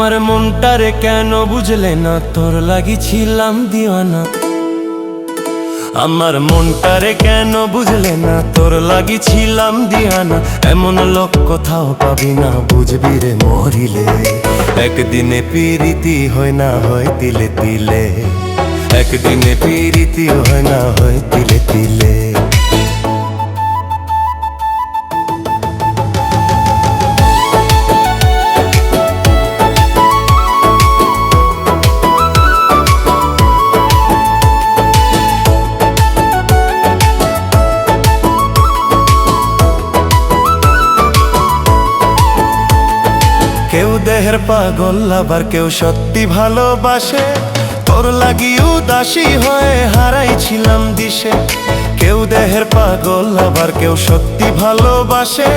আমার মনটারে কেন বুঝলে না, তোর লাগি ছিলাম দিওয়ানা। আমার মনটারে কেন বুঝলে না, তোর লাগি ছিলাম দিওয়ানা। এমন লোক কোথাও পাবি না, বুঝবি রে মরিলে। একদিনে পিরিতি হয় না হয় তিলে তিলে, একদিনে পিরিতি হয় না হয় তিলে তিলে। কেউ দেহের পাগল আবার কেউ সত্যি ভালোবাসে, তোর লাগি উদাসী হয়ে হারাইছিলাম দিশে। কেউ দেহের পাগল আবার কেউ সত্যি ভালোবাসে,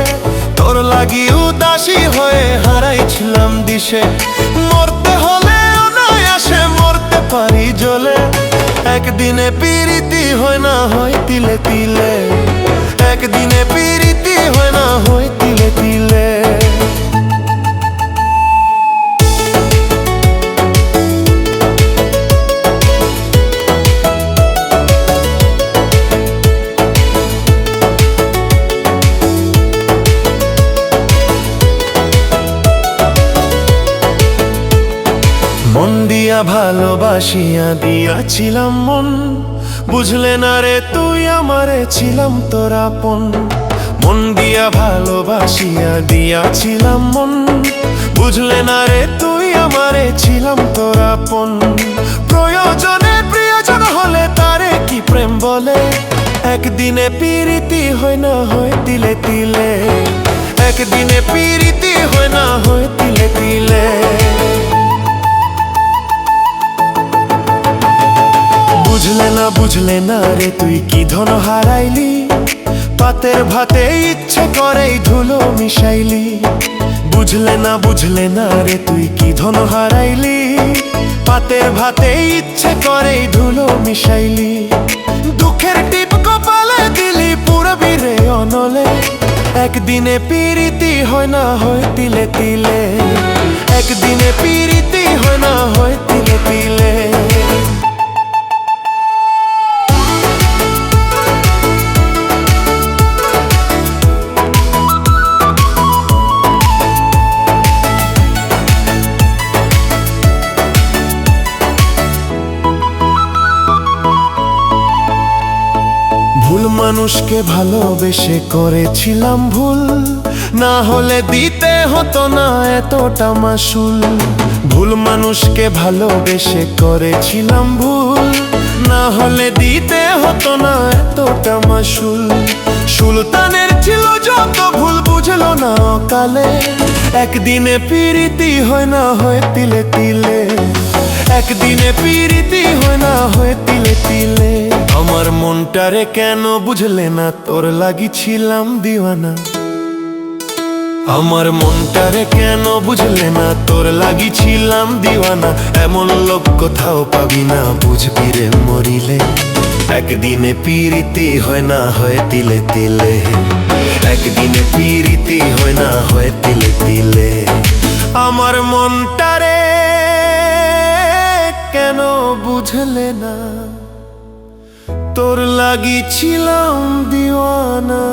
তোর লাগি উদাসী হয়ে হারাইছিলাম দিশে। মরতে হলে অনায়াসে মরতে পারি জ্বলে, একদিনে পিরিতি হয় না হয় তিলে তিলে, একদিনে পিরিতি হয় না হয় তিলে তিলে। মন দিয়া ভালোবাসিয়া দিয়াছিলাম মন, বুঝলে না রে তুই আমারে ছিলাম তোর আপন। মন দিয়া ভালোবাসিয়া দিয়াছিলাম মন, বুঝলে না রে তুই আমারে ছিলাম তোর আপন। প্রয়োজনে প্রিয়জন হলে তারে কি প্রেম বলে, একদিনে পিরিতি হয় না হয় তিলে তিলে, একদিনে পিরিতি হয় না হয় তিলে তিলে। বুঝলে না রে তুই কি ধন হারাইলি, পাতের ভাতে ইচ্ছে করেই ধুলো মিশাইলি। বুঝলে না রে তুই কি ধন হারাইলি, পাতের ভাতে ইচ্ছে করেই ধুলো মিশাইলি। দুঃখের টিপ কপালে দিলি পুরবি রে অনলে, একদিনে পিরিতি হয় না হয় তিলে তিলে, একদিনে পিরিতি হয় না হয় তিলে তিলে। ভুল মানুষকে ভালোবেসে করেছিলাম ভুল, না হলে দিতে হতো না এতটা মাসুল। ভুল মানুষকে ভালোবেসে করেছিলাম ভুল, না হলে দিতে হতো না এতটা মাসুল। সুলতানের ছিল যত ভুল বুঝলো না অকালে, একদিনে পিরিতি হয় না হয় তিলে তিলে, একদিনে পিরিতি হয় না হয় তিলে তিলে। আমার মনটারে কেন বুঝলে না, তোর লাগি ছিলাম দিওয়ানা। আমার মনটারে কেন বুঝলে না, তোর লাগি ছিলাম দিওয়ানা। এমন লোক কোথাও পাবি না, বুঝবি রে মরিলে। একদিনে পিরিতি হয় না হয় তিলে তিলে, একদিনে পিরিতি হয় না হয় তিলে তিলে। আমার মনটারে কেন বুঝলে না, তোর লাগি ছিলাম দিওয়ানা।